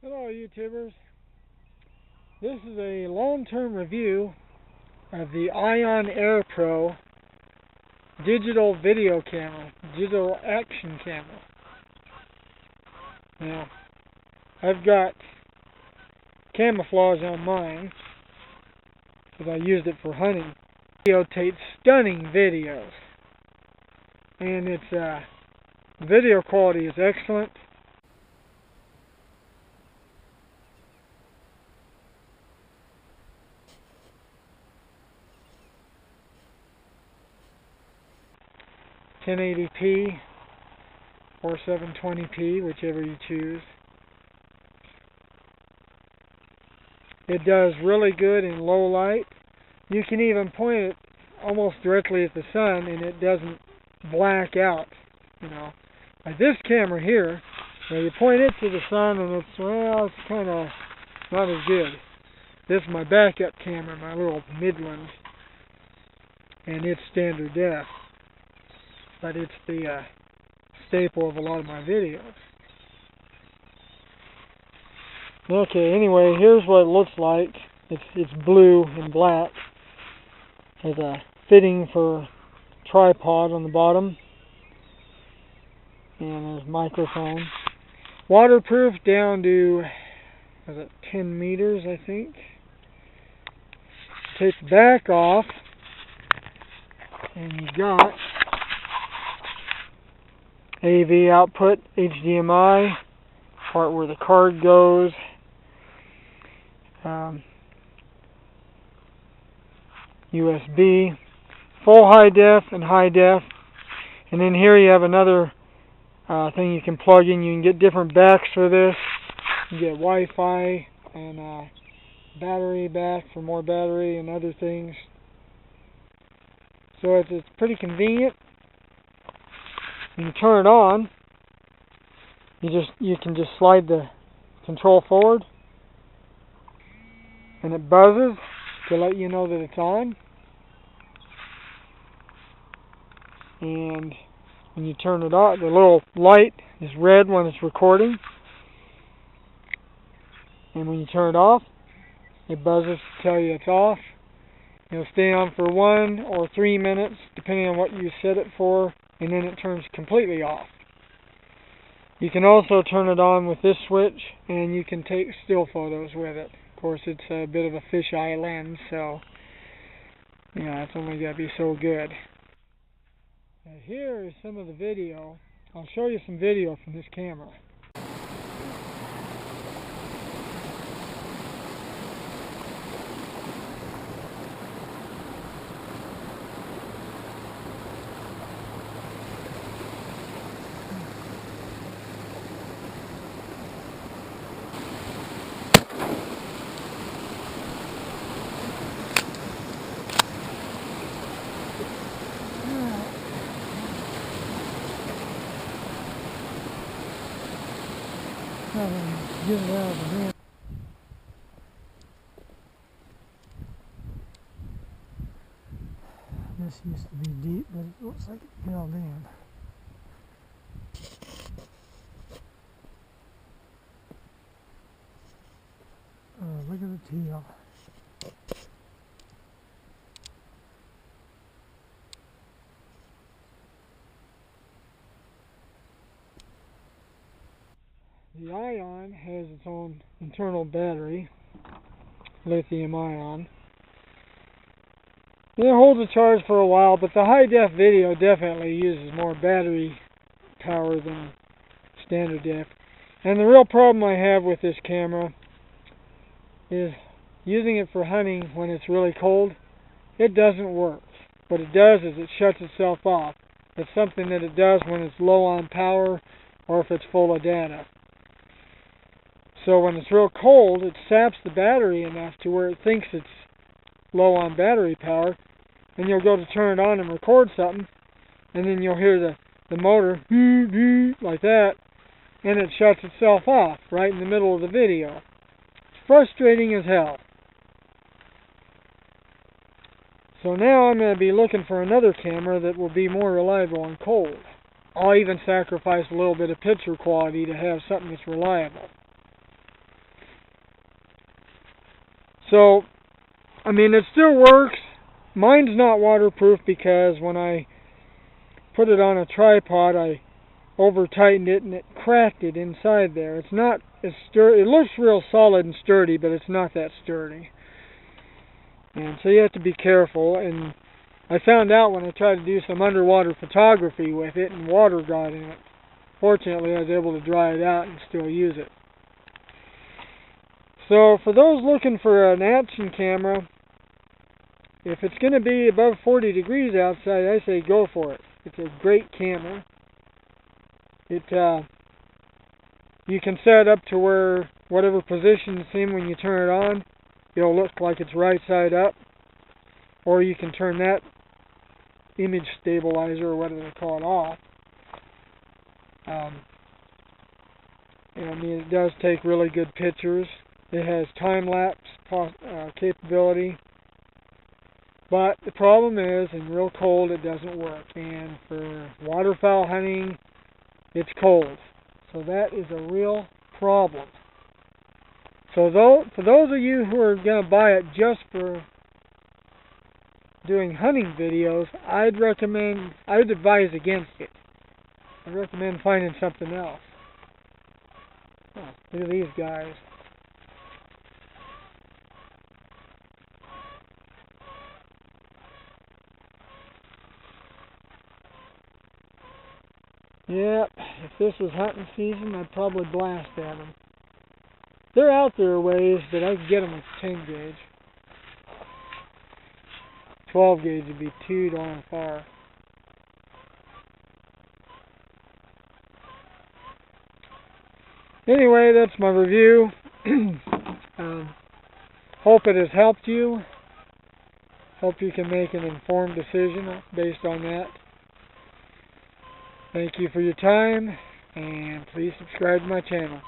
Hello YouTubers, this is a long-term review of the Ion Air Pro digital video camera, digital action camera. Now, I've got camouflage on mine because I used it for hunting. It videotapes stunning videos, and its video quality is excellent. (1080p) or 720p, whichever you choose. It does really good in low light. You can even point it almost directly at the sun and it doesn't black out, you know. Like this camera here, where you point it to the sun and it's kind of not as good. This is my backup camera, my little Midland, and it's standard def. But it's the staple of a lot of my videos. Okay, anyway, here's what it looks like. It's blue and black. There's a fitting for tripod on the bottom. And there's microphone. Waterproof down to, 10 meters, I think. Take the back off. And you got AV output, HDMI, part where the card goes, USB, full high def and high def, and then here you have another thing you can plug in. You can get different backs for this. You get Wi-Fi and battery back for more battery and other things. So it's pretty convenient. When you turn it on, you can just slide the control forward, and it buzzes to let you know that it's on. And when you turn it off, the little light is red when it's recording, and when you turn it off, it buzzes to tell you it's off. It'll stay on for 1 or 3 minutes, depending on what you set it for, and then it turns completely off. You can also turn it on with this switch, and you can take still photos with it. Of course, it's a bit of a fisheye lens, so it's only got to be so good. Now, here is some of the video. I'll show you some video from this camera. Get it out of here. This used to be deep, but it looks like it held in. Look at the tail. The Ion has its own internal battery, lithium ion. It holds a charge for a while, but the high def video definitely uses more battery power than standard def. And the real problem I have with this camera is using it for hunting when it's really cold. It doesn't work. What it does is it shuts itself off. It's something that it does when it's low on power or if it's full of data. So when it's real cold, it saps the battery enough to where it thinks it's low on battery power, and you'll go to turn it on and record something, and then you'll hear the motor like that, and it shuts itself off right in the middle of the video. It's frustrating as hell. So now I'm going to be looking for another camera that will be more reliable on cold. I'll even sacrifice a little bit of picture quality to have something that's reliable. So, I mean, it still works. Mine's not waterproof because when I put it on a tripod, I over-tightened it and it cracked it inside there. It's not as sturdy. It looks real solid and sturdy, but it's not that sturdy. And so you have to be careful. And I found out when I tried to do some underwater photography with it and water got in it. Fortunately, I was able to dry it out and still use it. So for those looking for an action camera, if it's going to be above 40 degrees outside, I say go for it. It's a great camera. You can set it up to where whatever position it's in when you turn it on, it'll look like it's right side up. Or you can turn that image stabilizer or whatever they call it off. I mean, it does take really good pictures. It has time-lapse capability. But the problem is, in real cold, it doesn't work. And for waterfowl hunting, it's cold. So that is a real problem. So for those of you who are going to buy it just for doing hunting videos, I would advise against it. I recommend finding something else. Oh, look at these guys. Yep, if this was hunting season, I'd probably blast at them. They're out there a ways, but I could get them with 10 gauge. 12 gauge would be too darn far. Anyway, that's my review. Hope it has helped you. Hope you can make an informed decision based on that. Thank you for your time, and please subscribe to my channel.